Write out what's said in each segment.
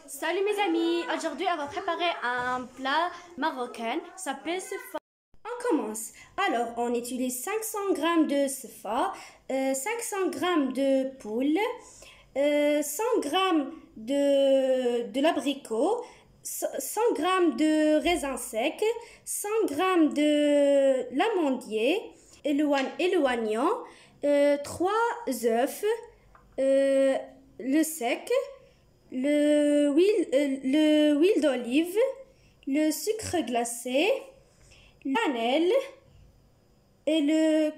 Salut mes amis, aujourd'hui on va préparer un plat marocain, ça s'appelle sefa. On commence. Alors on utilise 500 g de sefa, 500 g de poule, 100 g de l'abricot, 100 g de raisin sec, 100 g de l'amandier et le oignon, 3 œufs, le sec, l'huile d'olive, le sucre glacé, la cannelle et le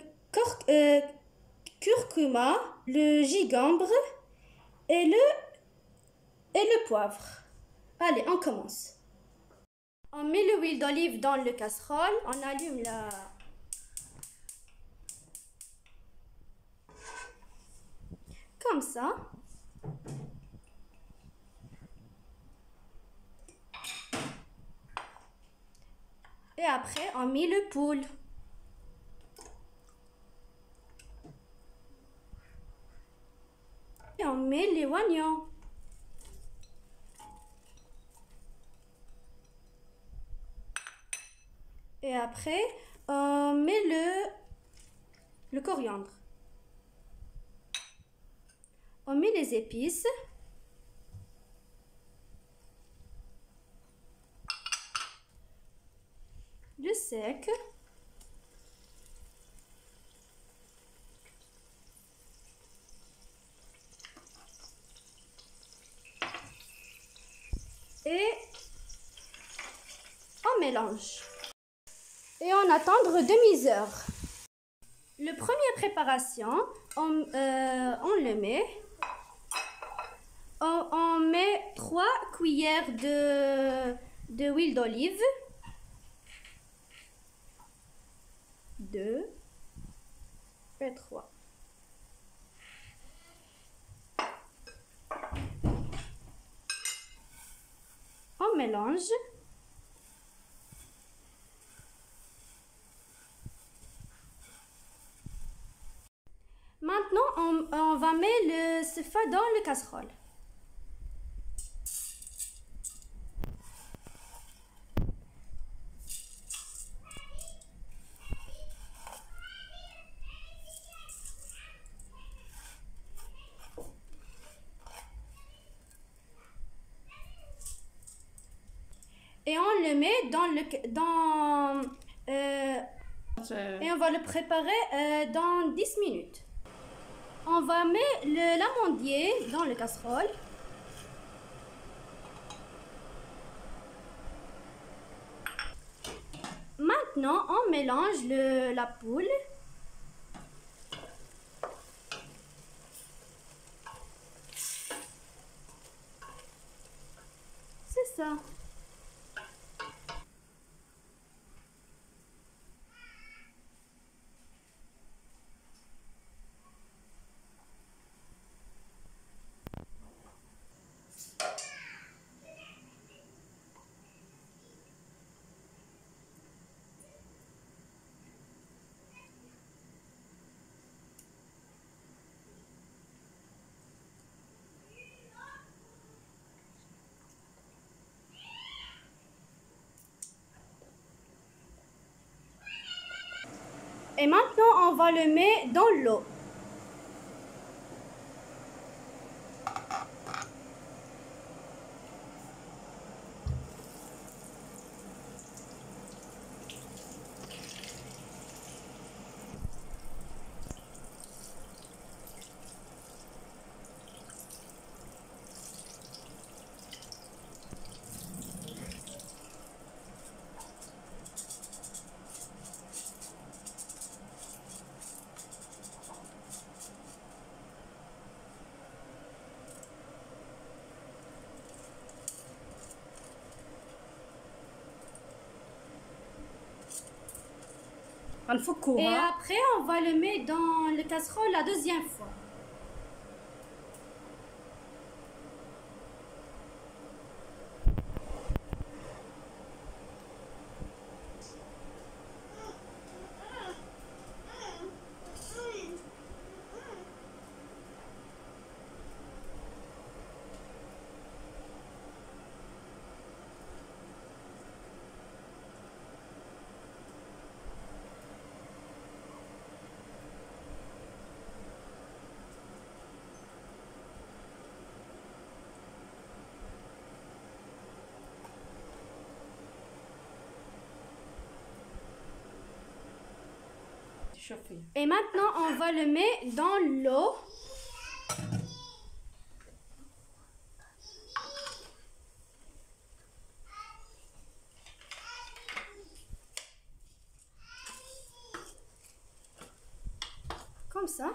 curcuma, le gingembre et le poivre. Allez, on commence. On met l'huile d'olive dans le casserole, on allume la... Comme ça. Et après, on met le poule. Et on met les oignons. Et après, on met le coriandre. On met les épices. Le sec. Et on mélange. Et on attend demi-heure. La première préparation, on le met. On met 3 cuillères d'huile d'olive. 2 et 3. On mélange. Maintenant, on va mettre le sefa dans le casserole. Et on le met et on va le préparer dans 10 minutes. On va mettre l'amandier dans le casserole. Maintenant, on mélange la poule. C'est ça. Et maintenant, on va le mettre dans l'eau. Et après, on va le mettre dans le casserole la deuxième fois. chauffer. Et maintenant, on va le mettre dans l'eau. Comme ça.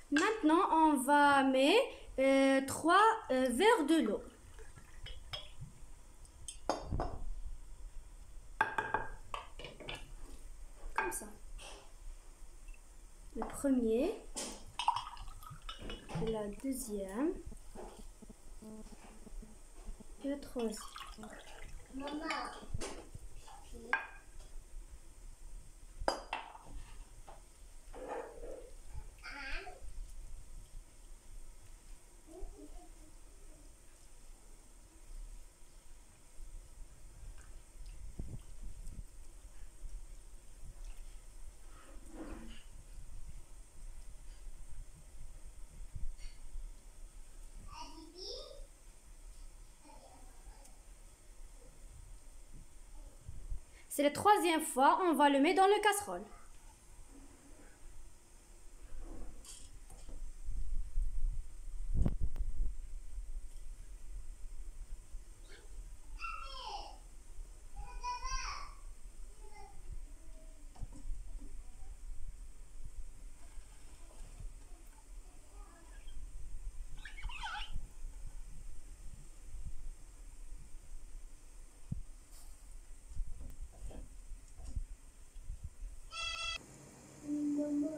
Maintenant, on va mettre 3 verres de l'eau. Comme ça. Le premier, la deuxième et le troisième. C'est la troisième fois, on va le mettre dans le casserole.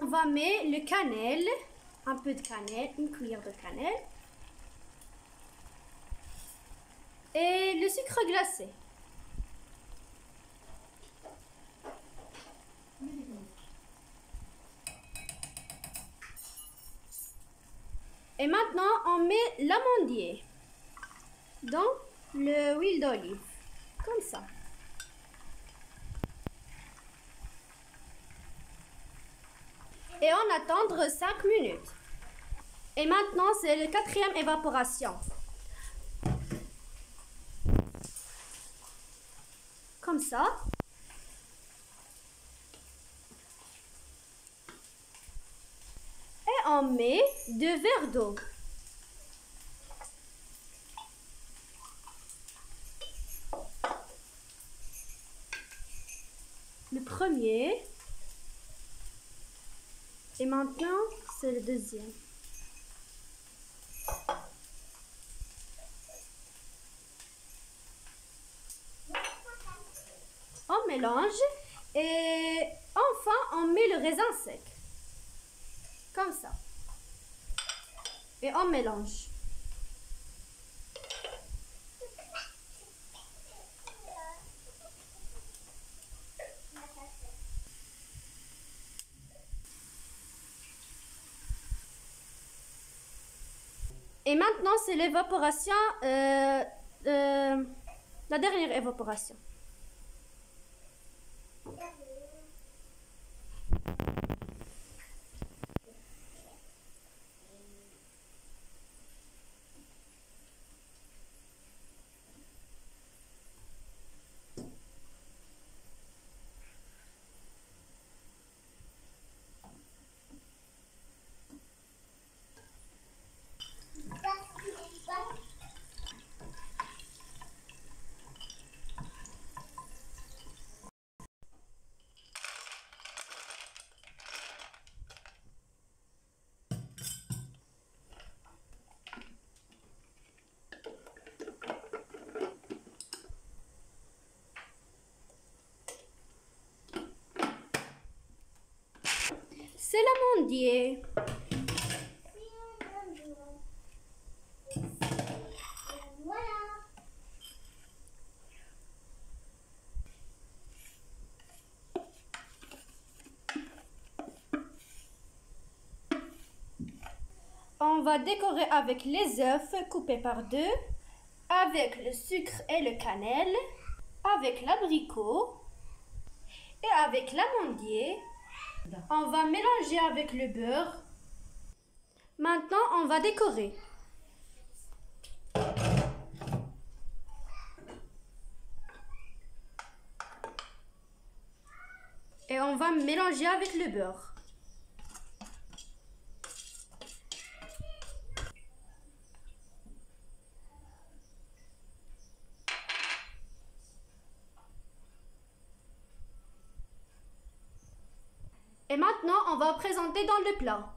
On va mettre le cannelle, un peu de cannelle, une cuillère de cannelle. Et le sucre glacé. Et maintenant, on met l'amandier dans l'huile d'olive. Comme ça. Et on attendre 5 minutes. Et maintenant, c'est la quatrième évaporation. Comme ça. Et on met 2 verres d'eau. Le premier. Et maintenant, c'est le deuxième. On mélange et enfin, on met le raisin sec. Comme ça. Et on mélange. Et maintenant, c'est l'évaporation, la dernière évaporation. C'est l'amandier. On va décorer avec les œufs coupés par deux. avec le sucre et le cannelle, avec l'abricot et avec l'amandier. On va mélanger avec le beurre. Maintenant, on va décorer. Et on va mélanger avec le beurre. Et maintenant, on va présenter dans le plat.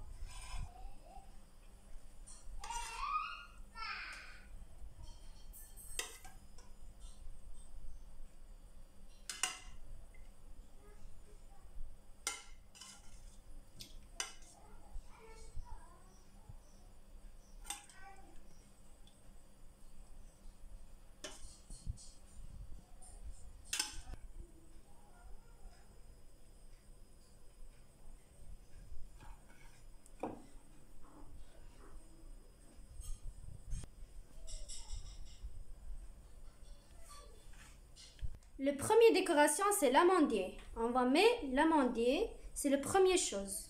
Le premier décoration, c'est l'amandier. On va mettre l'amandier, c'est la première chose.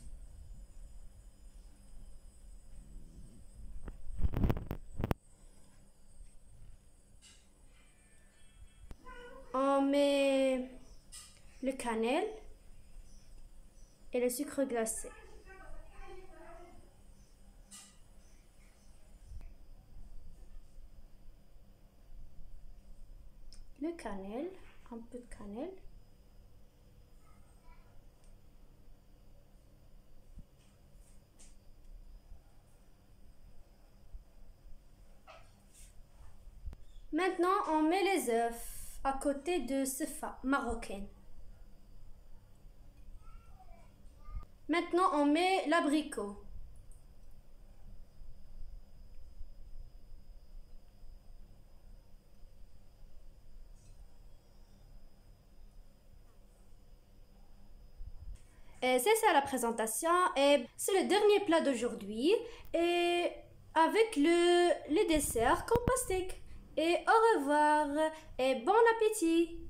On met le cannelle et le sucre glacé. Le cannelle, un peu de cannelle. Maintenant, on met les œufs à côté de sefa marocaine. Maintenant, on met l'abricot. Et c'est ça la présentation. Et c'est le dernier plat d'aujourd'hui. Et avec le dessert comme pastèque. Et au revoir et bon appétit!